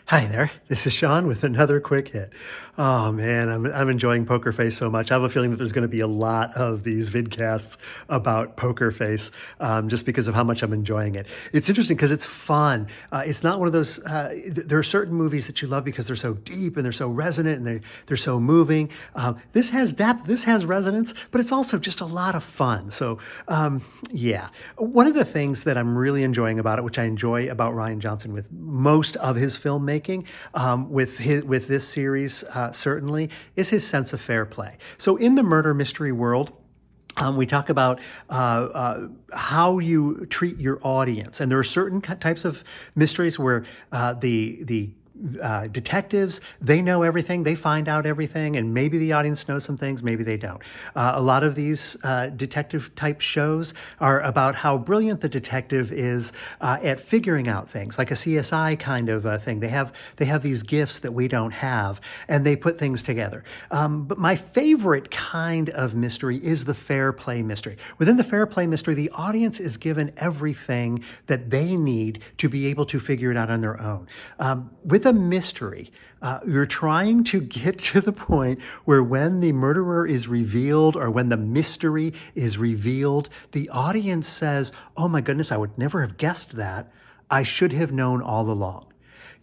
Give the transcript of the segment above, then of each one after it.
Hi there, this is Sean with another quick hit. Oh man, I'm enjoying Poker Face so much. I have a feeling that there's going to be a lot of these vidcasts about Poker Face, just because of how much I'm enjoying it. It's interesting because it's fun. It's not one of those. There are certain movies that you love because they're so deep and they're so resonant and they're so moving. This has depth, this has resonance, but it's also just a lot of fun. So yeah, one of the things that I'm really enjoying about it, which I enjoy about Rian Johnson with most of his filmmaking, with this series certainly, is his sense of fair play. So in the murder mystery world, we talk about how you treat your audience, and there are certain types of mysteries where the detectives, they know everything, they find out everything, and maybe the audience knows some things, maybe they don't. A lot of these detective type shows are about how brilliant the detective is at figuring out things, like a CSI kind of thing. They have these gifts that we don't have, and they put things together. But my favorite kind of mystery is the fair play mystery. Within the fair play mystery, the audience is given everything that they need to be able to figure it out on their own. With a mystery, you're trying to get to the point where when the murderer is revealed or when the mystery is revealed, the audience says, "Oh my goodness, I would never have guessed that. I should have known all along."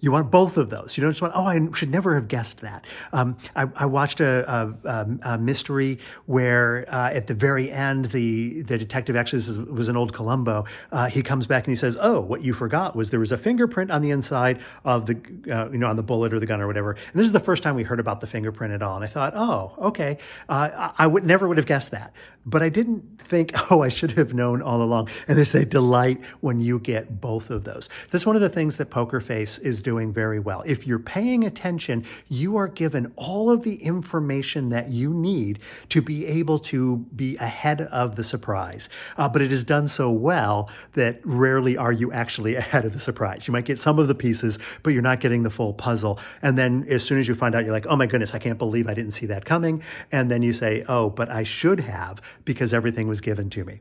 You want both of those. You don't just want, "Oh, I should never have guessed that." I watched a mystery where at the very end, the detective, actually this was an old Columbo, he comes back and he says, "Oh, what you forgot was there was a fingerprint on the inside of the, on the bullet or the gun or whatever." And this is the first time we heard about the fingerprint at all. And I thought, oh, okay, I never would have guessed that. But I didn't think, "Oh, I should have known all along." And there's a delight when you get both of those. That's one of the things that Poker Face is doing very well. If you're paying attention, you are given all of the information that you need to be able to be ahead of the surprise. But it is done so well that rarely are you actually ahead of the surprise. You might get some of the pieces, but you're not getting the full puzzle. And then as soon as you find out, you're like, "Oh my goodness, I can't believe I didn't see that coming." And then you say, "Oh, but I should have, because everything was given to me."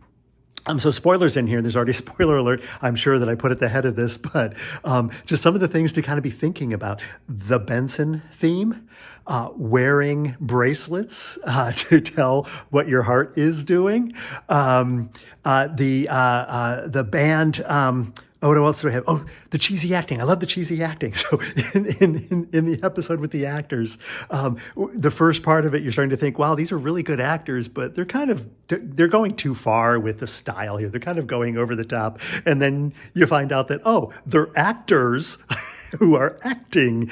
So spoilers in here, there's already a spoiler alert. I'm sure that I put at the head of this, but just some of the things to kind of be thinking about. The Benson theme, wearing bracelets to tell what your heart is doing. The band, oh, what else do I have? Oh, the cheesy acting. I love the cheesy acting. So in the episode with the actors, the first part of it, you're starting to think, wow, these are really good actors, but they're going too far with the style here. They're kind of going over the top. And then you find out that, oh, they're actors who are acting.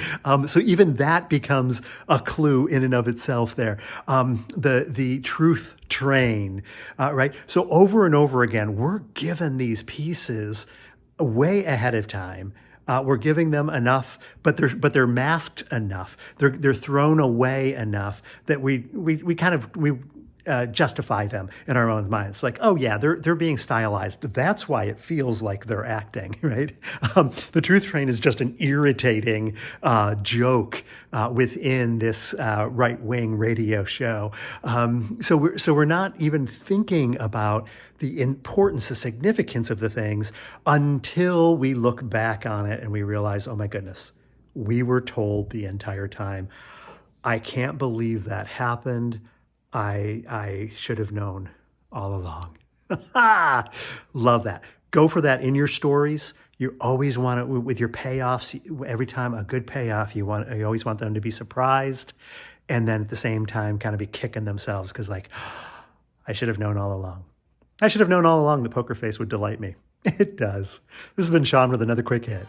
So even that becomes a clue in and of itself there. The truth train, right? So over and over again, we're given these pieces way ahead of time. We're giving them enough, but they're masked enough. They're thrown away enough that we justify them in our own minds. Like, oh yeah, they're being stylized. That's why it feels like they're acting, right? The truth train is just an irritating joke within this right-wing radio show. So we're not even thinking about the importance, the significance of the things until we look back on it and we realize, oh my goodness, we were told the entire time. I can't believe that happened. I should have known all along. Love that. Go for that in your stories. You always want it with your payoffs. Every time a good payoff, you always want them to be surprised, and then at the same time kind of be kicking themselves because like, I should have known all along. I should have known all along that Poker Face would delight me. It does. This has been Sean with another quick hit.